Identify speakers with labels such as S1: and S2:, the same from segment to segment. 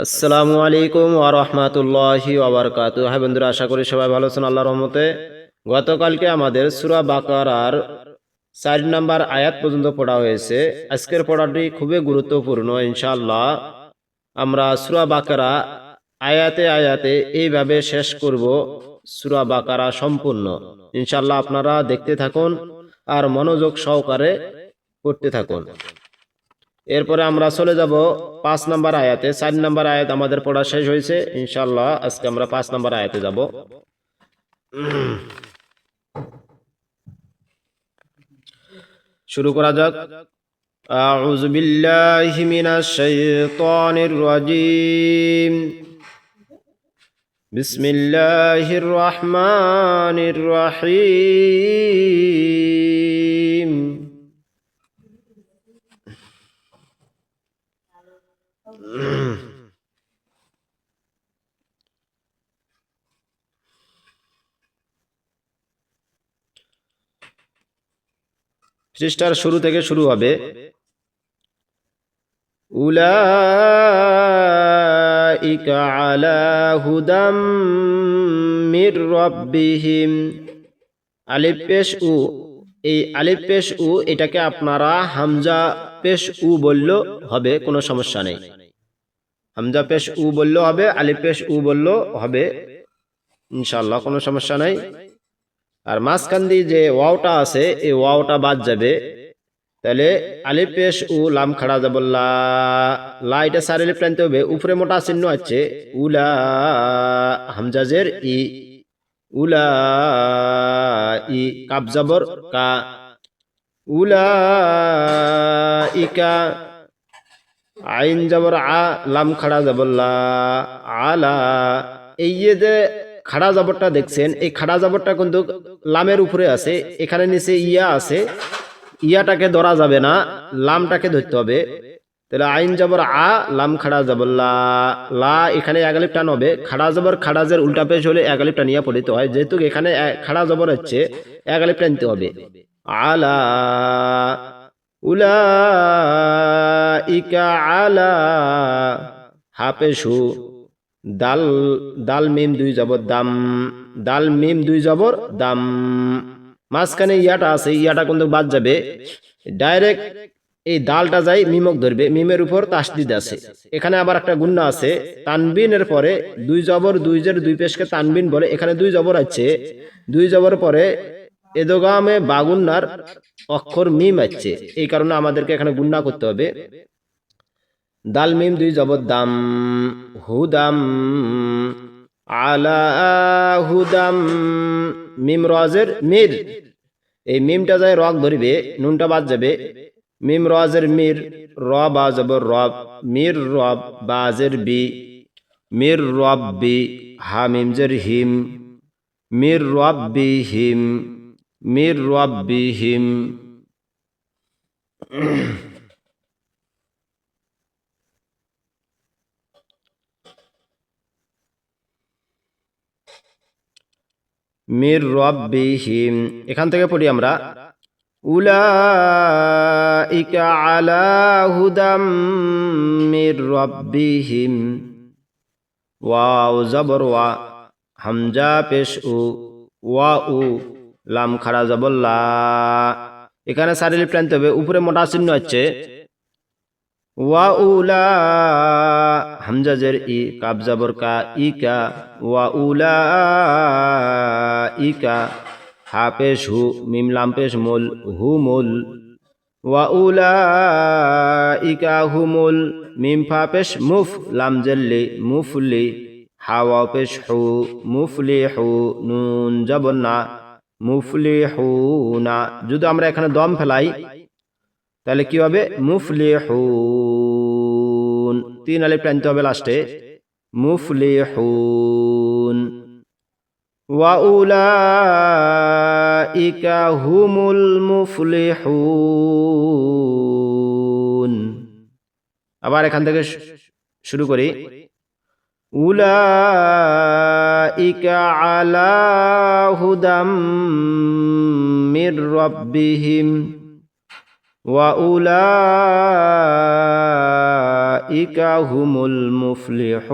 S1: আসসালামু আলাইকুম ওয়া রাহমাতুল্লাহি ওয়া বারাকাতুহু। হ্যাঁ বন্ধুরা, আশা করি সবাই ভালো আছেন আল্লাহর রহমতে। গতকালকে আমাদের সূরা বাকারার ৪ নম্বর আয়াত পর্যন্ত পড়া হয়েছে। আজকের পড়াটি খুবই গুরুত্বপূর্ণ। ইনশাআল্লাহ আমরা সূরা বাকারা আয়াতে আয়াতে এইভাবে শেষ করব, সূরা বাকারা সম্পূর্ণ। ইনশাআল্লাহ আপনারা দেখতে থাকুন আর মনোযোগ সহকারে পড়তে থাকুন। এরপরে আমরা চলে যাব ৫ নম্বর আয়াতে। ৪ নম্বর আয়াত আমাদের পড়া শেষ হয়েছে। ইনশাআল্লাহ আজকে আমরা ৫ নম্বর আয়াতে যাব। শুরু করা যাক। আউযু বিল্লাহি মিনাশ শাইতানির রাজীম। বিসমিল্লাহির রহমানির রহিম। পৃষ্ঠার শুরু থেকে শুরু হবে। উলাইকা আলা হুদাম মির রাব্বিহিম। আলিফ পেশ উ, এই আলিফ পেশ উ এটাকে আপনারা হামজা পেশ উ বললেও হবে, কোনো সমস্যা নেই। হামজা পেশ উ বললেও হবে, আলিফ পেশ উ বললেও হবে, ইনশাআল্লাহ কোনো সমস্যা নাই। আর মাঝখান দিয়ে যে ওয়াওটা আছে এই ওয়াওটা বাদ যাবে। তাহলে আলিফ পেশ উ লাম খাড়া যাব লা, লা এটা সার আলিফ টানতে হবে। উপরে মোটা চিহ্ন আছে উলা, হামজাজের ই, উলা ই, কাব জবর কা, উলা ইকা, আইন জবর আ, লাম খাড়া যাব লা, আলা। এই যে খাড়া জবরটা দেখছেন, এই খাড়া জবরটা কিন্তু লামের উপরে আছে, এখানে নিচে ইয়া আছে, ইয়াটাকে ধরা যাবে না, লামটাকে ধরতে হবে। তাহলে আইন জবর আ, লাম খাড়া জবর লা, লা এখানে এক আলিফ টান হবে। খাড়া জবর খাড়াজের উল্টা পেশ হলে এক আলিফ টানিয়া পড়িতে হয়, যেহেতু এখানে খাড়া জবর হচ্ছে এক আলিফ টানতে হবে। আলা, উলাইকা আলা, হাফেশু, দাল, দাল মিম দুই জবর দাম, দাল মিম দুই জবর দাম। মাঝখানে ইয়াটা আছে, ইয়াটা কিন্তু বাদ যাবে। ডাইরেক্ট এই দালটা যাই মিমক ধরবে, মিমের উপর তাসদিদ আছে। এখানে আবার একটা গুন্না আছে, তানবিনের পরে দুই জবর, দুই জের দুই পেশকে তানবিন বলে। এখানে দুই জবর আছে, দুই জবর পরে এদোগামে বাগুন্নার অক্ষর মিম আছে, এই কারণে আমাদেরকে এখানে গুন্না করতে হবে। দাল মিম দুই জবর দাম, হুদাম, আলা হুদাম, মিম রাজের মির, এই মিমটা যায় রক ধরিবে, নুনটা বাদ যাবে। মিম রাজের মির, র বা জবর রব, মির রব, বাজের বি, মির রব্বি, হা মিম জের হিম, মির রব্বিহিম, মির রব্বিহিম। মির রব্বিহিম। এখান থেকে পড়ি আমরা উলাইকা আলা হুদাম মির রব্বিহিম। ওয়াও জবর ওয়া, হামজা পেশ উ, ওয়া উ, লাম খাড়া জবর লা। এখানে সারি লিপ টানতে হবে, উপরে মোটা চিহ্ন আছে ওয়া উলা, হামজা জের ই, কাব জবর কা, ইকা, ওয়া উলা ইকা, হা পেশ হু, মিম লাম পেশ মুল, হুমুল, ওয়া উলা ইকা হুমুল, মিম ফা পেশ মুফ, লাম জেল্লি, মুফলি, হাওয়া পেশ হু, মুফলি হু, নুন জবর না, মুফলি হু না। যদি আমরা এখানে দম ফেলাই তাহলে কি হবে মুফলিহুন, তিন আলিফ টানতে হবে লাস্টে, মুফলিহুন। ওয়া উলাইকা হুমুল মুফলিহুন। আবার এখান থেকে শুরু করি উলাইকা আলা হুদাম মির রাব্বিহিম ওয়া উলাইকা হুমুল মুফলিহুন।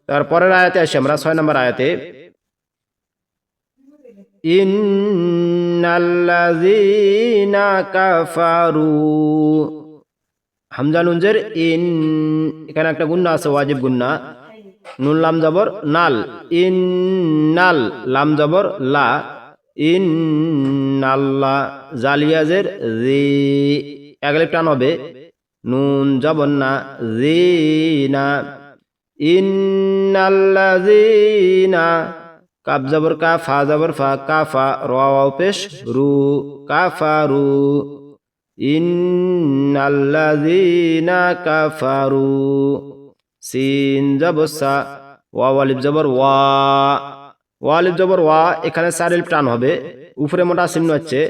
S1: তারপরের আয়াতে আসি আমরা 6 নম্বর আয়াতে, ইন্নাল্লাযীনা কাফারু, হামজা নুন জের ইন, এখানে একটা গুন্না আছে, ওয়াজিব গুন্না। নুন লাম জবর নাল, ইন্নাল, লাম জবর লা, ইন্নাল্লাহ, জালিয়া জের জি, এক আলিফ টান হবে, নুন জবর না, জিনা, ইন্নাল্লাযীনা, কাফ জবর কা, ফা জবর ফা, কাফা, র ওয়াও পেশ রু, কাফারু, ইন্নাল্লাযীনা কাফারু, সিন জবর সা, ওয়া আলিফ জবর ওয়া, ওয়া আলিফ জবর ওয়া, এখানে 4 আলিফ টান হবে, উপরে মোটা চিহ্ন আছে,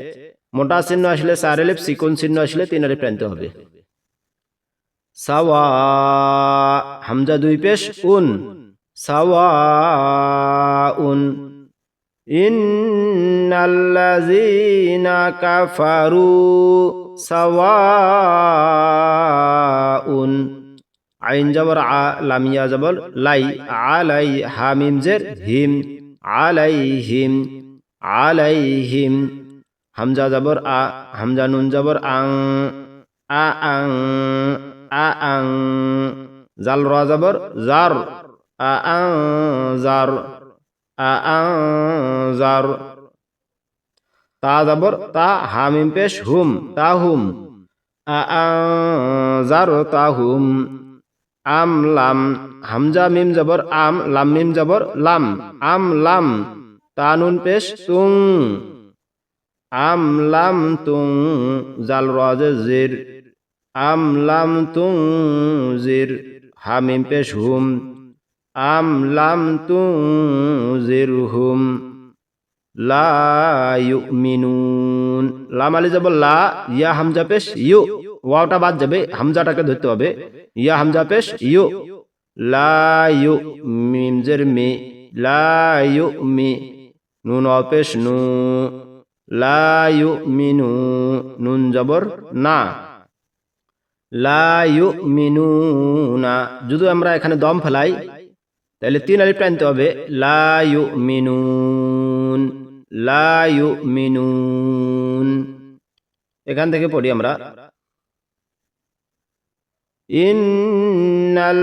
S1: মোটা চিহ্ন আসলে 4 আলিফ, চিকন চিহ্ন আসলে 3 আলিফ টানতে হবে। সাওয়া, হামজা 2 পেশ উন, সাওয়াউন, ইন্নাল্লাযীনা কাফারু সাওয়াউন, আইন জবর আ, লামিয়া জবর লাই, আলাই, হামিম জের হিম, আলাইহিম, আলাইহিম, হামজা জবর আ, হামজা নুন জবর আং, আ আং, আ আং, জাল র জবর জার, আ আং জার, আ আং জার, তা জবর তা, হামিম পেশ হুম, তাহুম, আ আং জার তাহুম, আম লাম, হামজা মিম জবর আম, লাম মিম জবর লাম, আম লাম, তা নুন পেশ তুং, আম লাম তুং, জাল র জির, আম লাম তুং জির, হামিম পেশ হুম, আম লাম তুং জির হুম, লা ইউমিনুন, লাম আলি জবর লা, ইয়া হামজা পেশ ইউ, ওয়াওটা বাদ যাবে, হামজাটাকে ধরতে হবে, ইয়া হামজা পেশ ইউ, লা ইউ, মিম জের মি, লা ইউমি, নুন ওয়াও পেশ নু, লা ইউমিনু, নুন জবর না, লা ইউমিনুনা, যদি আমরা এখানে দম ফেলাই তাহলে 3 আলিফ টানতে হবে, লা ইউমিনুন, লা ইউমিনুন। এখান থেকে পড়ি আমরা,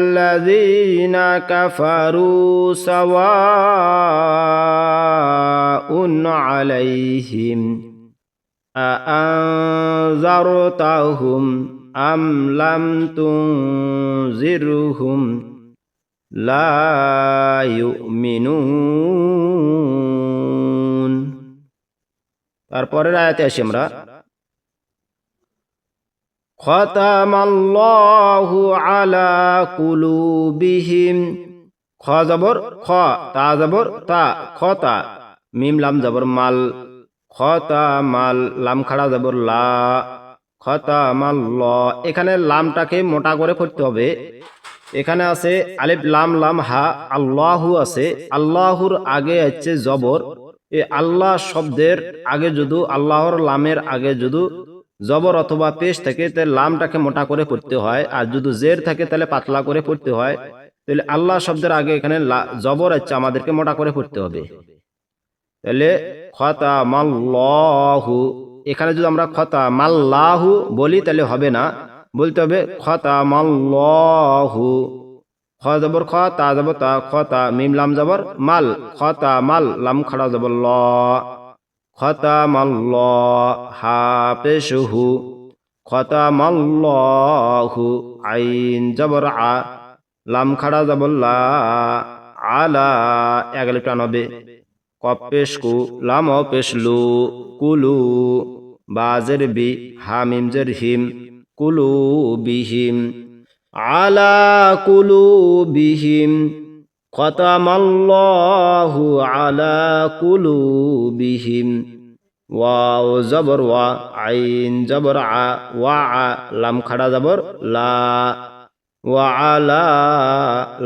S1: ইন্নাল্লাযীনা কাফারু সাওয়াউন আলাইহিম আআনযারতাহুম আম লাম তুনযিরহুম লা ইউমিনুন। তারপরের আয়াতে আসি আমরা, খতামাল্লাহু আলা কুলুবিহিম, খ জবর খ, তা জবর তা, খতা, মিম লাম জবর মাল, খতামাল, লাম খাড়া জবর লা, খতামাল্লাহ, এখানে লামটাকে মোটা করে পড়তে হবে। এখানে আছে আলিফ লাম লাম হা, আল্লাহু আছে, আল্লাহুর আগে হচ্ছে জবর, এই আল্লাহ শব্দের আগে যদি, আল্লাহর লামের আগে যদি জবর অথবা পেশ থাকে তাহলে লামটাকে মোটা করে পড়তে হয়, আর যদি জের থাকে তাহলে পাতলা করে পড়তে হয়। তাহলে আল্লাহ শব্দের আগে এখানে জবর আছে, আমাদেরকে মোটা করে পড়তে হবে। তাহলে খতামাল্লাহু, এখানে যদি আমরা খতামাল্লাহু বলি তাহলে হবে না, বলতে হবে খতামাল্লাহু, খ জবর খ, তা জবর তা, খতা, মিম লাম জবর মাল, খতামাল, লাম খাড়া জবর ল, খতামাল্লাহ, হা পেশ হু, খতামাল্লাহু, আইন জবর আ, লাম খাড়া জবর লা, আলা, এক আলিফ টান হবে, কফ পেশ কু, লাম ও পেশ লু, কুলু, বা জের বি, হা মিম জের হিম, কুলু বিহিম, আলা কুলু বিহিম, খতামাল্লাহু আলা কুলু বিহিম, ওয়াও জবর ওয়া, আইন জবর আ, ওয়া আ, লাম খাড়া জবর লা, ওয়া আলা,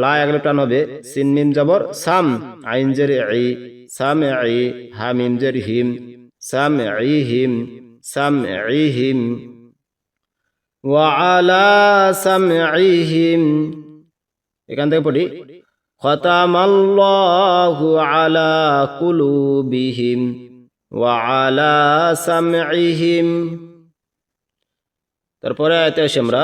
S1: লা এক আলিফ টান হবে, সিন মিম জবর সাম, আইন জের ই, সামঈ, হা মিম জের হিম, সামঈহিম, সামঈহিম, ওয়া আলা সামঈহিম, এখান থেকে পড়ি খতামাল্লাহু আলা কুলুবিহিম ওয়া আলা সামঈহিম। তারপরে আয়াতে আসি আমরা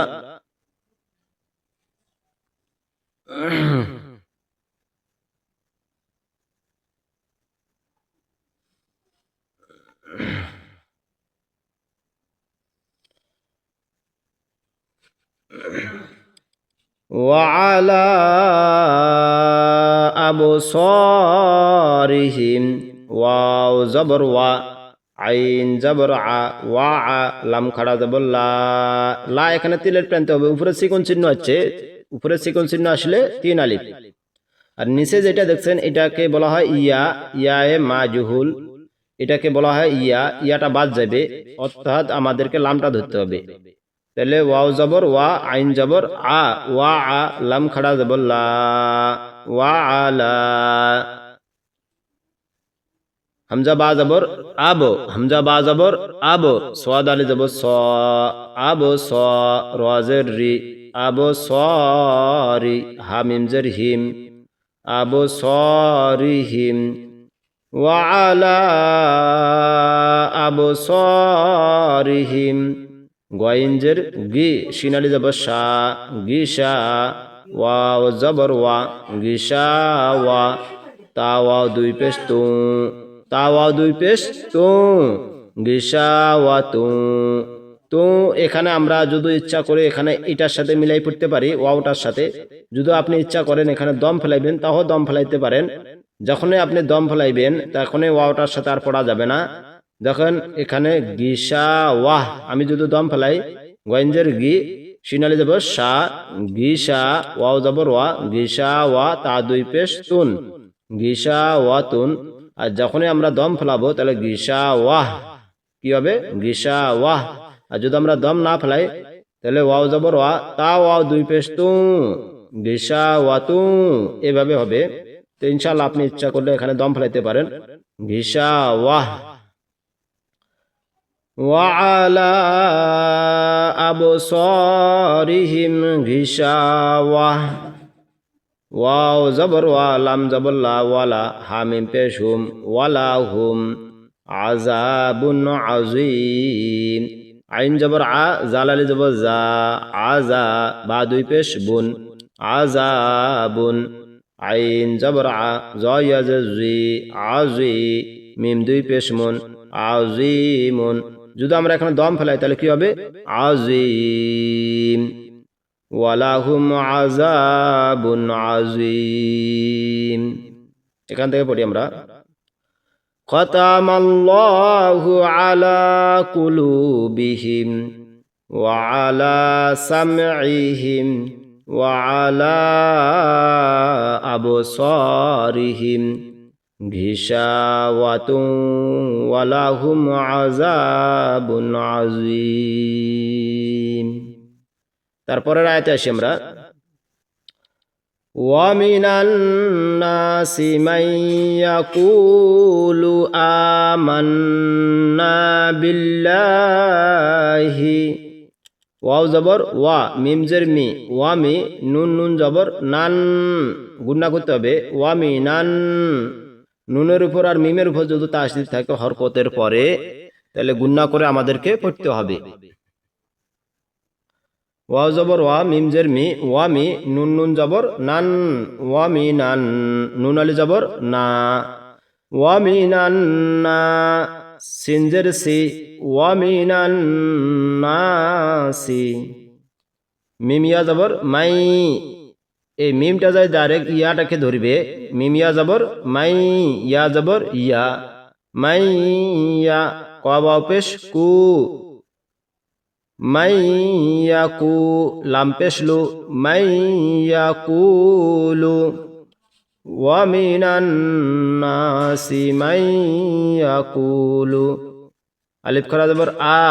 S1: وعلى أبصارهم واو زبر وا আইন জবর আ ওয়া আ লাম খাড়া জবর লা লা এখানে তিলের প্রান্তে হবে, উপরে চিকন চিহ্ন আছে, উপরে চিকন চিহ্ন আসলে তিন আলিফ। আর নিচে যেটা দেখছেন এটাকে বলা হয় ইয়া, ইয়া এ মাজহুল, এটাকে বলা হয় ইয়া, ইয়াটা বাদ যাবে, অর্থাৎ আমাদেরকে লামটা ধরতে হবে। তাহলে ওয়াও জবর ওয়া আইন জবর আ ওয়া আ লাম খাড়া জবর লা ওয়া আলা। হামজা বা জবর আবো, হামজা বা জবর আবো, সাদ আলি জবর স আবো স, রাজের রি আবো সরি, হামিম জের হিম আবো সরিহিম। ওয়া আলা আবো সরিহিম, গয়েঞ্জের গি শিনালি জবর শা গিশা, ওয়াও জবর ওয়া গিশা ওয়া, তা ওয়াও দুই পেশ তু, তা ওয়াও দুই পেশ তু, গিশা ওয়া তু। তো এখানে আমরা যদি ইচ্ছা করে এখানে এটার সাথে মিলাই পড়তে পারি ওয়াওটার সাথে, যদি আপনি ইচ্ছা করেন এখানে দম ফেলাইবেন তাও দম ফেলাইতে পারেন। যখনই আপনি দম ফেলাইবেন তখনই ওয়াওটার সাথে আর পড়া যাবে না। যখন এখানে গিসা ওয়াহ, আমি যদি দম ফেলাই গঞ্জের গি সিনালি যাব সা গিসা, ওয়াও জবর ওয়া গিসা ওয়া, তা দুই পেশ তুন গিসা ওয়া তুন। আর যখনই আমরা দম ফেলাবো তাহলে গিসা ওয়াহ কি হবে গিসা ওয়াহ। আর যদি আমরা দম না ফেলাই তাহলে ওয়াও জবর ওয়া তা ওয়াও দুই পেশ তু গিসা ওয়া তু, এভাবে হবে। তো ইনশাআল্লাহ আপনি ইচ্ছা করলে এখানে দম ফেলাইতে পারেন গিসা ওয়াহ। وعلى أبصارهم غشاوة واو زبر ولم زبر لا ولا حامim পেশ হুম ওয়ালা হুম আযাবুন আযীম। আইন জবর আ জালালি জবর জা আযা, বা দুই পেশ বুন আযাবুন। আইন জবর আ জয়া জি আযী, মিম দুই পেশ মুন আযীমুন। যদি আমরা এখানে দম ফেলাই তাহলে কি হবে আযীম। ওয়ালাহুম আযাবুন আযীম। এখান থেকে পড়ি আমরা খতামাল্লাহু আলা কুলুবিহিম ওয়া আলা সামঈহিম ওয়া আলা আবসারিহিম ঘিশাওয়াতুন ওয়ালাহুম আযাবুন আযীম। তারপরের আয়াতে আসি আমরা ওয়া মিনান নাসি মান ইয়াকুলু আমান্না বিল্লাহি, ওয়াও জবর ওয়া মিম জের মি ওয়া মি, নুন নুন জবর নান, গুণনা করতে হবে ওয়া মিনান, নুনের উপর আর মিমের উপর যদি তাসদীদ থাকে হরকতের পরে তাহলে গুণনা করে আমাদেরকে পড়তে হবে। ওয়া জবর ওয়া মিম জের মি ওয়া মি, নুন নুন জবর নান ওয়া মি নান, নুন আলি জবর না ওয়া মি নান না, সিন জের সি ওয়া মি নান নাসি, মিম ইয়া জবর মাই, এই মিমটা যায় ডাইরেক্ট ইয়াটাকে ধরবে, মিম ইয়া জবর মাই ইয়া জবর ইয়া মাই ইয়া, কওয়া পেশ কু মাইয়াকু, লাম পেশ লু মাইয়াকুলু, ওয়া মিনান নাসি মাইয়াকুলু। আলিফ খারা জবর আ,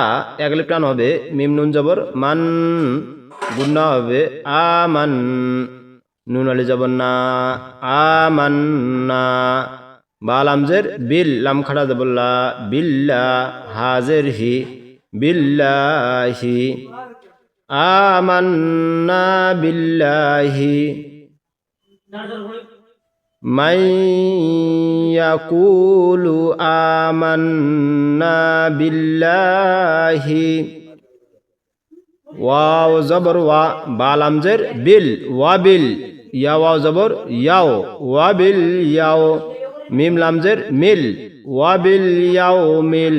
S1: এক আলিফ টান হবে, মিম নুন জবর মান, গুণনা হবে আমান, নুন আলি জবর না আমান্না, বা লামজের বিল, লাম খাড়া জবর লা বিল্লা, হাজের হি বিল্লাহি। আমান্না বিল্লাহি মান ইয়াকুলু আমান্না বিল্লাহি ওয়াও জবর ওয়া বা লামজের বিল ওয়া বিল ইয়া ওয়াও জবর ইয়াও ওয়া বিল ইয়াও মিম লামজের মিল ওয়া বিল ইয়াও মিল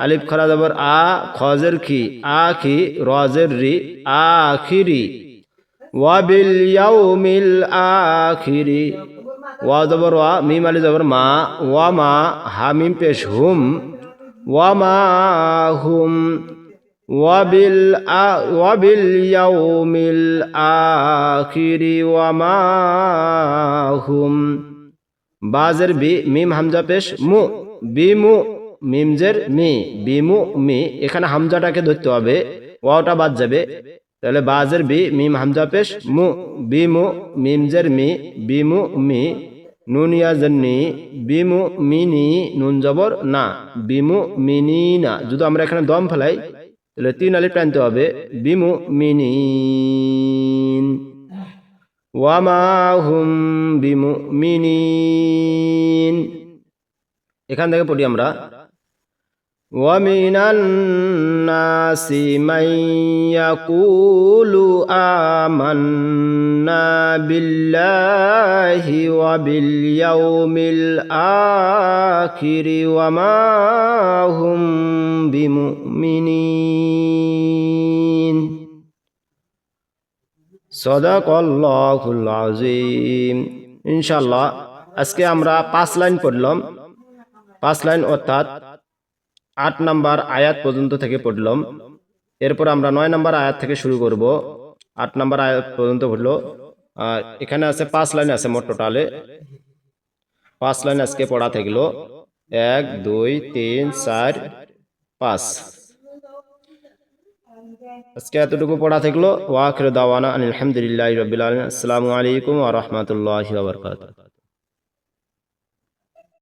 S1: আলিফ খারা জবর আ খজের কি আখি রজের রি আখিরি ওয়া বিল ইয়াও মিল আখিরি ওয়া জবর ওয়া মিম আলি জবর মা ওয়া মা হা মিম পেশ হুম ওয়া মা হুম ওয়াবিল ইয়াউমিল আখিরি ওয়া মা হুম বাজের বি মিম হামজা পেশ মু বিমু মিমজের মি বিমু মি এখানে হামজাটাকে ধরতে হবে ওয়াওটা বাদ যাবে তাহলে বাজের বি মিম হামজা পেশ মু বিমু মিমজের মি বিমু মি নুন ইয়াজের নি বিমু মিনি নুন জবর না বিমু মিনি না যদি আমরা এখানে দম ফেলাই তাহলে 3 আলিফ টানতে হবে বিমু মিনিন ওয়া মা হুম বিমু মিনিন এখান থেকে পড়ি আমরা ওয়া মিনান নাসি মান ইয়াকুলু আমান্না বিল্লাহি ওয়া বিল ইয়াউমিল আখিরি ওয়া মা হুম বিমুমিনিন সাদাকাল্লাহুল আযীম। ইনশাআল্লাহ আজকে আমরা 5 লাইন পড়লাম, 5 লাইন অর্থাৎ 8 নাম্বার আয়াত পর্যন্ত থেকে পড়লাম। এরপর আমরা 9 নাম্বার আয়াত থেকে শুরু করব। 8 নাম্বার আয়াত পর্যন্ত পড়লো। আর এখানে আছে 5 লাইন আছে মোট টোটালে 5 লাইন আজকে পড়া থাকলো 1 2 3 4 5 আজকে এতটুকু পড়া থাকলো। ওয়া আখিরু দাওয়ানা আলহামদুলিল্লাহি রাব্বিল আলামিন। আসসালামু আলাইকুম ওয়া রাহমাতুল্লাহি ওয়া বারাকাতুহু।